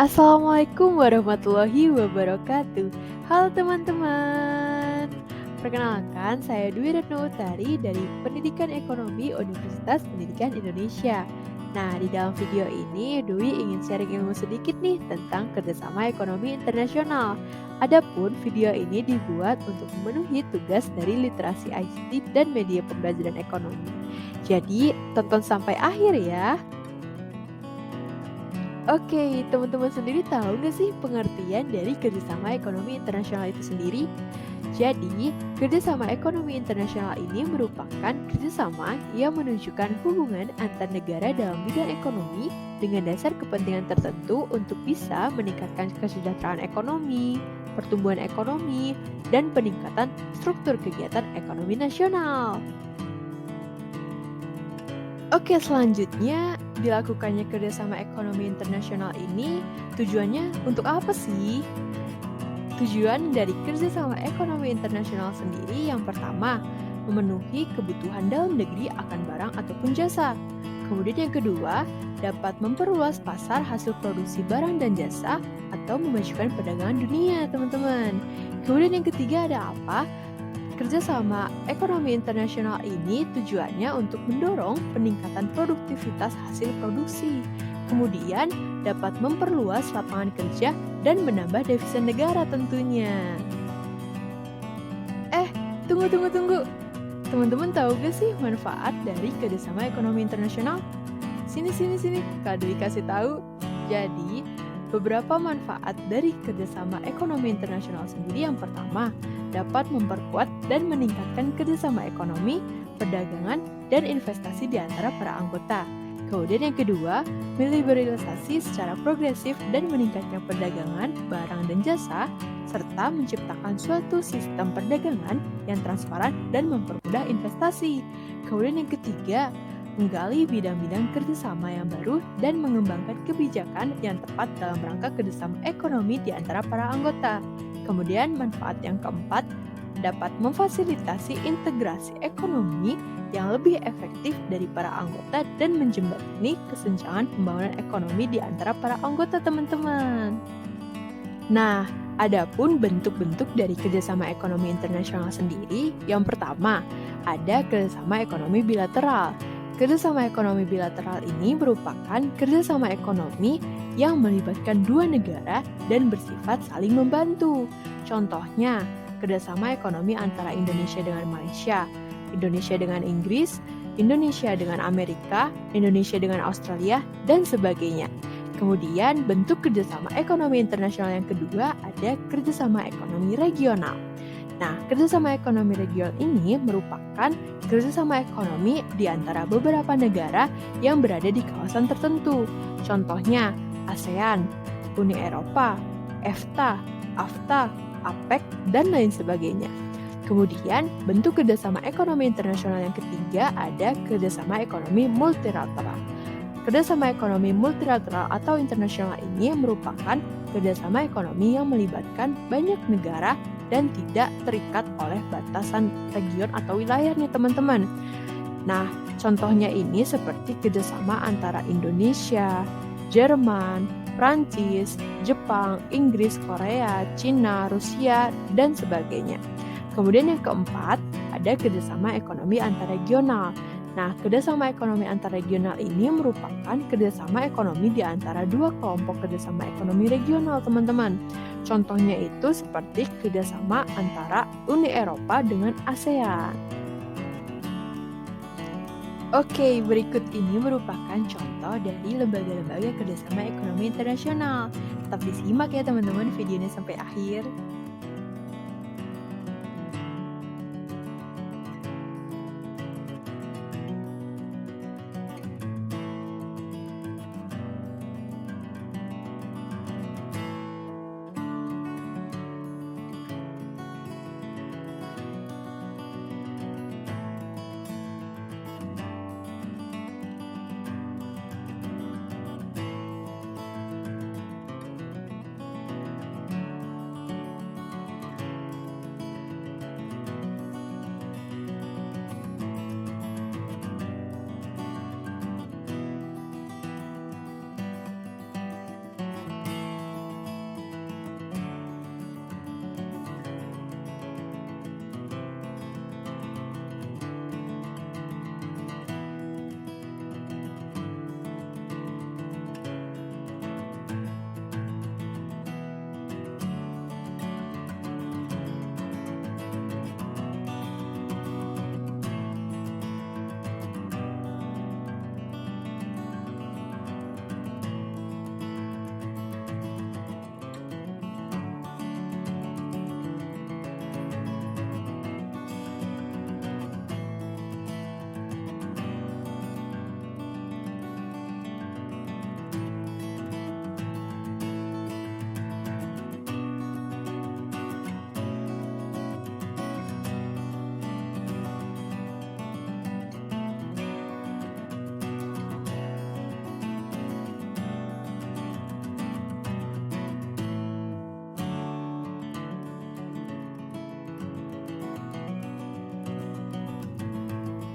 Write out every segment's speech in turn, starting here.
Assalamualaikum warahmatullahi wabarakatuh. Halo teman-teman. Perkenalkan, saya Dwi Retno Utari dari Pendidikan Ekonomi Universitas Pendidikan Indonesia. Nah, di dalam video ini Dwi ingin sharing ilmu sedikit nih tentang kerjasama ekonomi internasional. Adapun video ini dibuat untuk memenuhi tugas dari literasi ICT dan media pembelajaran ekonomi. Jadi, tonton sampai akhir ya. Oke, teman-teman sendiri tahu nggak sih pengertian dari kerjasama ekonomi internasional itu sendiri? Jadi, kerjasama ekonomi internasional ini merupakan kerjasama yang menunjukkan hubungan antar negara dalam bidang ekonomi dengan dasar kepentingan tertentu untuk bisa meningkatkan kesejahteraan ekonomi, pertumbuhan ekonomi, dan peningkatan struktur kegiatan ekonomi nasional. Oke, selanjutnya dilakukannya kerjasama ekonomi internasional ini tujuannya untuk apa sih? Tujuan dari kerjasama ekonomi internasional sendiri yang pertama, memenuhi kebutuhan dalam negeri akan barang ataupun jasa. Kemudian yang kedua, dapat memperluas pasar hasil produksi barang dan jasa atau memajukan perdagangan dunia, teman-teman. Kemudian yang ketiga ada apa? Kerjasama ekonomi internasional ini tujuannya untuk mendorong peningkatan produktivitas hasil produksi, kemudian dapat memperluas lapangan kerja dan menambah devisa negara tentunya. Eh, tunggu. Teman-teman tahu gak sih manfaat dari kerjasama ekonomi internasional? Sini, Kak Dwi kasih tahu. Jadi, beberapa manfaat dari kerjasama ekonomi internasional sendiri yang pertama, dapat memperkuat dan meningkatkan kerjasama ekonomi, perdagangan, dan investasi di antara para anggota. Kemudian yang kedua, meliberalisasi secara progresif dan meningkatnya perdagangan, barang dan jasa, serta menciptakan suatu sistem perdagangan yang transparan dan mempermudah investasi. Kemudian yang ketiga, menggali bidang-bidang kerjasama yang baru dan mengembangkan kebijakan yang tepat dalam rangka kerjasama ekonomi di antara para anggota. Kemudian manfaat yang keempat, dapat memfasilitasi integrasi ekonomi yang lebih efektif dari para anggota dan menjembatani kesenjangan pembangunan ekonomi di antara para anggota teman-teman. Nah, adapun bentuk-bentuk dari kerjasama ekonomi internasional sendiri, yang pertama, ada kerjasama ekonomi bilateral. Kerjasama ekonomi bilateral ini merupakan kerjasama ekonomi yang melibatkan dua negara dan bersifat saling membantu. Contohnya, kerjasama ekonomi antara Indonesia dengan Malaysia, Indonesia dengan Inggris, Indonesia dengan Amerika, Indonesia dengan Australia, dan sebagainya. Kemudian, bentuk kerjasama ekonomi internasional yang kedua ada kerjasama ekonomi regional. Nah, kerjasama ekonomi regional ini merupakan kerjasama ekonomi di antara beberapa negara yang berada di kawasan tertentu. Contohnya, ASEAN, Uni Eropa, EFTA, AFTA, APEC, dan lain sebagainya. Kemudian, bentuk kerjasama ekonomi internasional yang ketiga ada kerjasama ekonomi multilateral. Kerjasama ekonomi multilateral atau internasional ini merupakan kerjasama ekonomi yang melibatkan banyak negara dan tidak terikat oleh batasan region atau wilayah nih teman-teman. Nah, contohnya ini seperti kerjasama antara Indonesia, Jerman, Prancis, Jepang, Inggris, Korea, Cina, Rusia, dan sebagainya. Kemudian yang keempat, ada kerjasama ekonomi antarregional. Nah, kerjasama ekonomi antarregional ini merupakan kerjasama ekonomi di antara dua kelompok kerjasama ekonomi regional, teman-teman. Contohnya itu seperti kerjasama antara Uni Eropa dengan ASEAN. Oke, berikut ini merupakan contoh dari lembaga-lembaga kerjasama ekonomi internasional. Tetap disimak ya teman-teman videonya sampai akhir.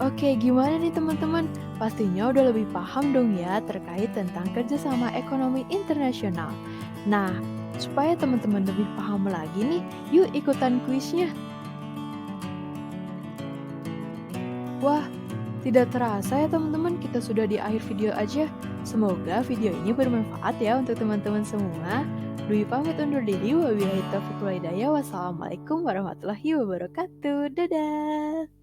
Oke, gimana nih teman-teman? Pastinya udah lebih paham dong ya terkait tentang kerjasama ekonomi internasional. Nah, supaya teman-teman lebih paham lagi nih, yuk ikutan kuisnya. Wah, tidak terasa ya teman-teman, kita sudah di akhir video aja. Semoga video ini bermanfaat ya untuk teman-teman semua. Dwi pamit undur diri. Wabillahi taufiq wal hidayah. Wassalamualaikum warahmatullahi wabarakatuh. Dadah.